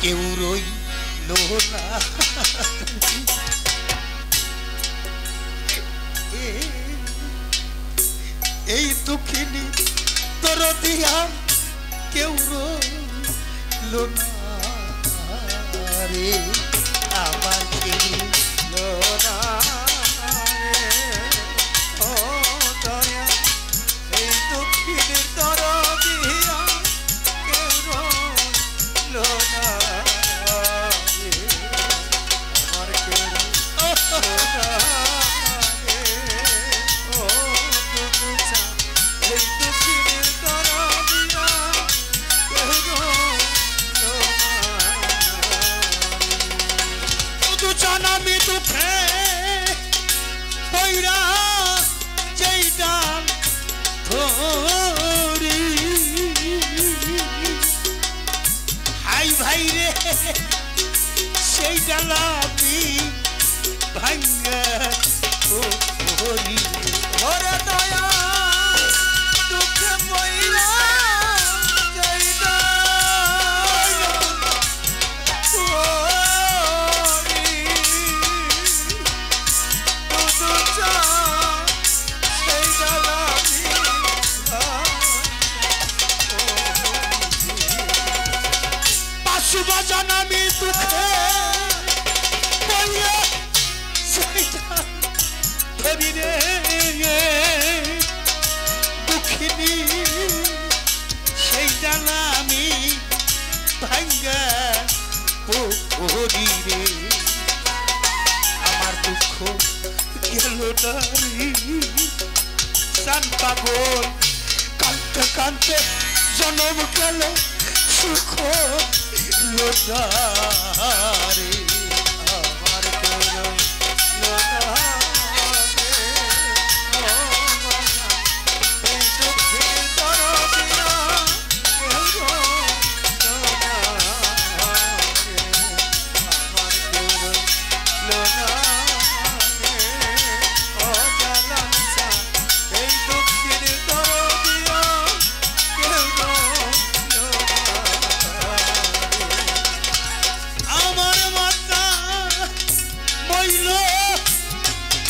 কেউ রইল না এই দুঃখিনী তোর দিয়া কেউ রইল না রে আমার কেউ রইল না ও দয়া এই দুঃখিনী তোর দিয়া কেউ রইল না আমার কেউ রইল না আমি দুঃখে পয়রা যেই ডাল ধরি হাই ভাই রে সেই ডাল আমি ভাঙ্গা ধরি ওরে দয়া দুঃখে পয়রা যেই ডাল বাজান আমি দুঃখে ধরি রে দুঃখিনী সেই ডালা আমি ভাঙ্গা পড়ি রে আমার দুঃখ গেল নারী সান পাগল কাঁদতে কাঁদতে জনম গেল সুখ লোটারে আমার করো লোটারে এই দুঃখে দরদিয়া কেউ লোটারে আমার করো লোটারে ও জালানসা এই দুঃখের দরদিয়া কেউ আমার মাতা মইল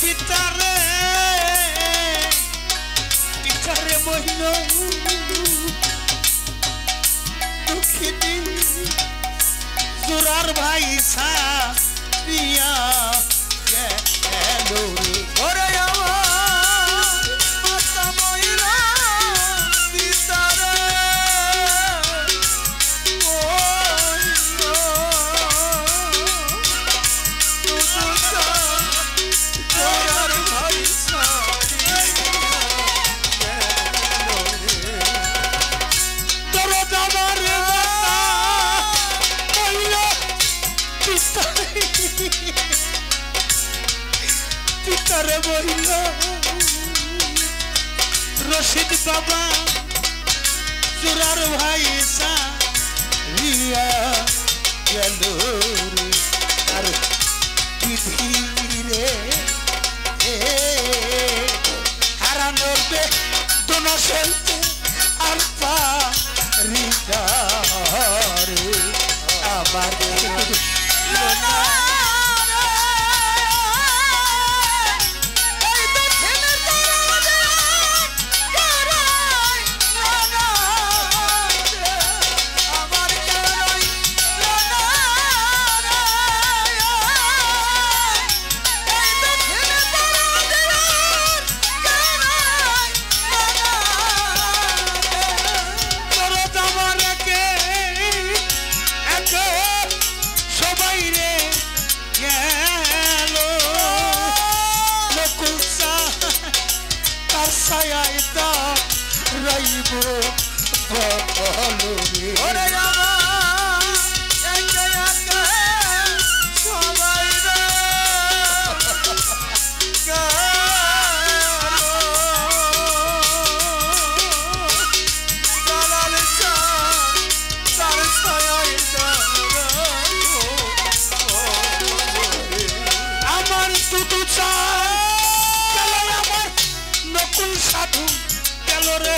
পিতারে পিতারে মইল দুঃখিনী জোরার ভাই সারিয়া গেল রে ওরে আমার মাতা মইল পিতারে পিতারে বইল রশিদ বাবা চোরার ভাই সারিয়া গেল রে আর বিধি রে হারানোর বে দোন সেলতে আর পারি রে আবার সাধু গেল রে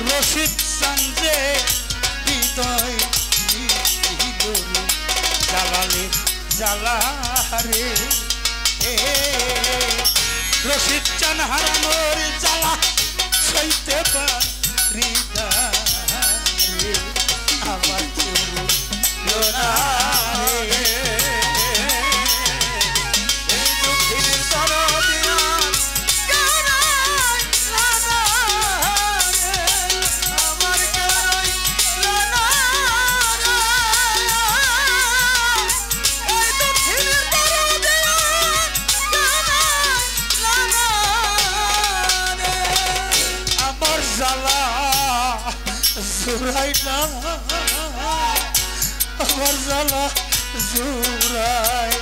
রশিদ সঞ্জে হৃদয় নিহিলরে জ্বালালে জ্বালা রে রশিদ চান হারানোর জ্বালা সইতে পারি না রে আমার চুলো না রে জুরাই না আমার জ্বালা জুরাই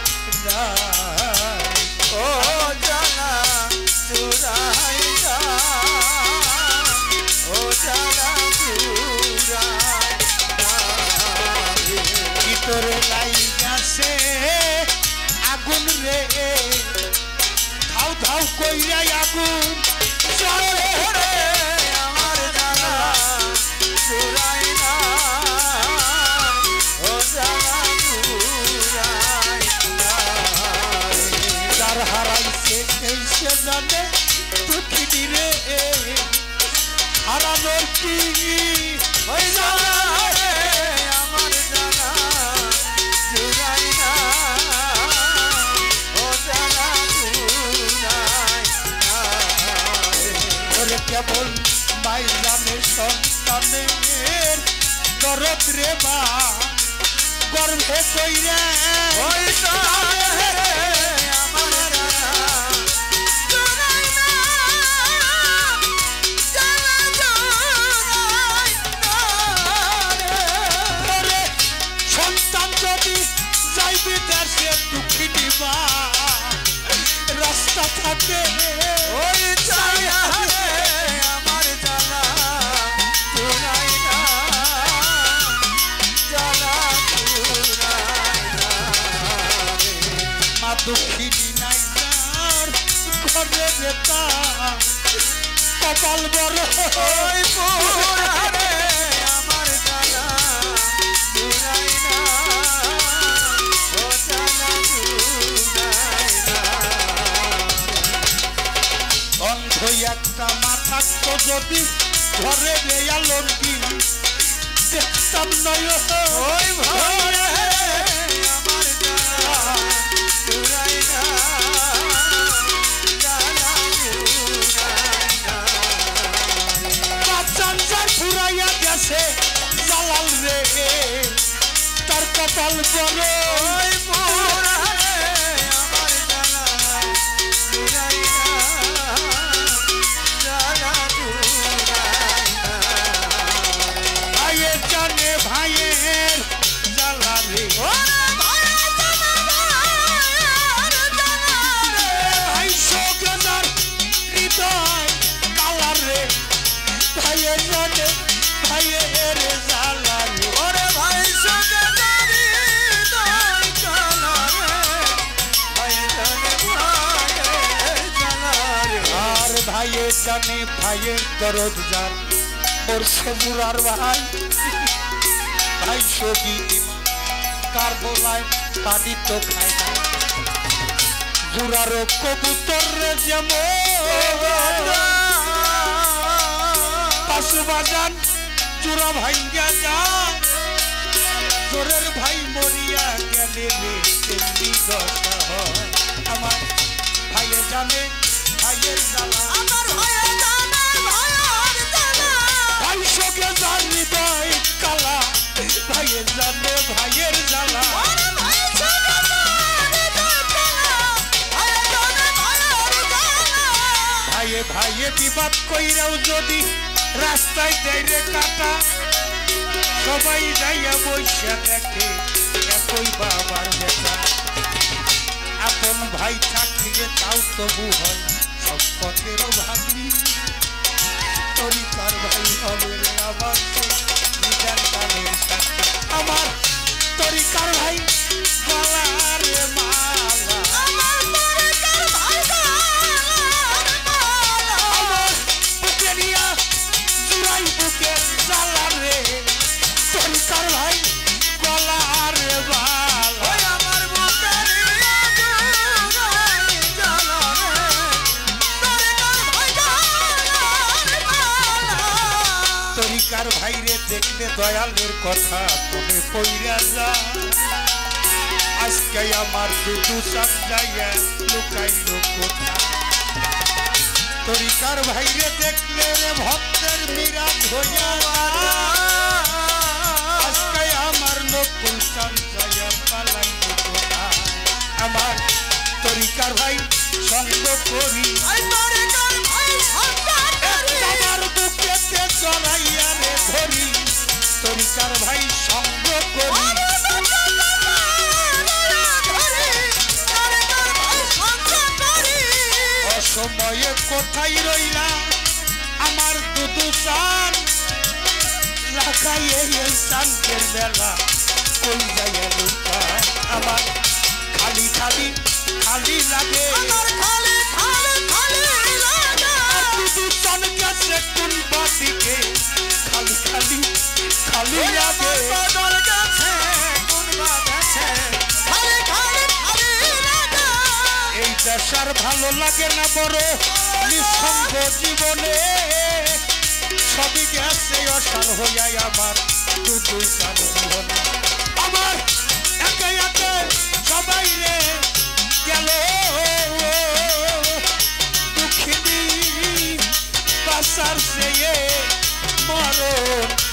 না ও জ্বালা জুরাই না ও জ্বালা জুরাই না ভিতরে লাইগাছে আগুন রে ধাউ ধাউ কইরা আগুন চলে রে আমার জ্বালা জুরাই না ও জ্বালা জুরাই না যার হারাইছে সে জানে দুঃখিনী রে হারানোর কি ওই জ্বালা রে আমার জ্বালা জুরাই না ও জ্বালা জুরাই না ওরে কেবল মাই জানে সন্তানের দরদ রে মা গর্ভে কইরা ওই আমার জুরাই না জ্বালা জুরাই না রে সন্তান যদি যাইবে দেশে দুঃখিনী মা রাস্তা থাকে ওই ছায়া আমার জ্বালা জুরাই না জ্বালা জুরাই না মা দুঃখিনী নাই যার ঘরে বেতা কপাল বড় ওই পোড়া রে আমার জ্বালা জুরাই না ও জ্বালা জুরাই না অন্ধ একটা মা থাকতো যদি ঘরে আলোর দিন দেখতাম নয় ওই ভয়ে আমার জ্বালা জুরাই না জ্বালা জুরাই না বাচ্চান যার ফুরাইয়া গেছে জালাল রে তার কপাল বড় ওই পোড়া রে আমার জ্বালা জুরাই না জ্বালা জুরাই না ভাইয়ের জানে ভাইয়ের জ্বালা রে ভাই শোকদার হৃদয় কালা রে ভাইয়ের জানে ভাইয়ের জ্বালা রে ওরে ভাই শোকদার হৃদয় কালা রে ভাইয়ের জানে ভাইয়ের জ্বালা রে আর ভাইয়ের জানে ভাইয়ের দরদ জান মোর সেমুরার ভাই ভাই সগি কার বোলায় পানি তো খায় না জুরার কবুতর রে যেমন পাশু বাজান জুরা ভাঙ্গা যান জোরের ভাই মরিয়া গেলে রে তেমনি দশা হয় আমার ভাইয়ে জানে ভাইয়ের জ্বালা আমার ভাইয়ে জানে ভাইয়ের জ্বালা ভাই সগে জান হৃদয় কালা ভাইয়ের জানে ভাইয়ের জ্বালা ভাইয়ে ভাইয়ে বিবাদ কইরাও যদি রাস্তায় দেয় রে কাটা সবাই যাইয়া বইসা দেখে একই বাবার বেটা আপন ভাই থাকলে তাও তবু হয় সব পথেরও ভাবি তরিকার ভাই হবে রে আমার নিজান কালের সাথে আমার তরিকার ভাই গলার মালা আমার তরিকার ভাই গলার মালা আমার বুকে নিয়া জুরাই বুকের জ্বালা তরিকার ভাইরে দেখলে দয়ালের কথা মনে পইরা যায় আজকে আমার দুদু চান যাইয়া লুকাইল কোথায় তরিকার ভাইরে দেখলে রে ভক্তের মিরাজ হইয়া আজকে আমার নকুল চান যাইয়া পালাইল কোথায় আমার তরিকার ভাই সঙ্গ করি আমার বুকেতে চড়াইয়া রে ধরি তরিকার ভাই সঙ্গ করি অসময়ে কোথায় রইলা আমার দুদু চান লাগাইয়ে এই চান্দের বেলা কই যাইয়া লুকা আমার খালি খালি খালি লাগে দুদু চান গেছে কোন বাদিকে খালি খালি খালি লাগে এই দেশার ভালো লাগে না বড় নিঃসঙ্গ জীবনে সবই গেছে অসার হইয়াই আমার দুদু চান জীবনে আমার একে একে সবাই রে গেল দুঃখিনী বাসার চেয়ে মরণ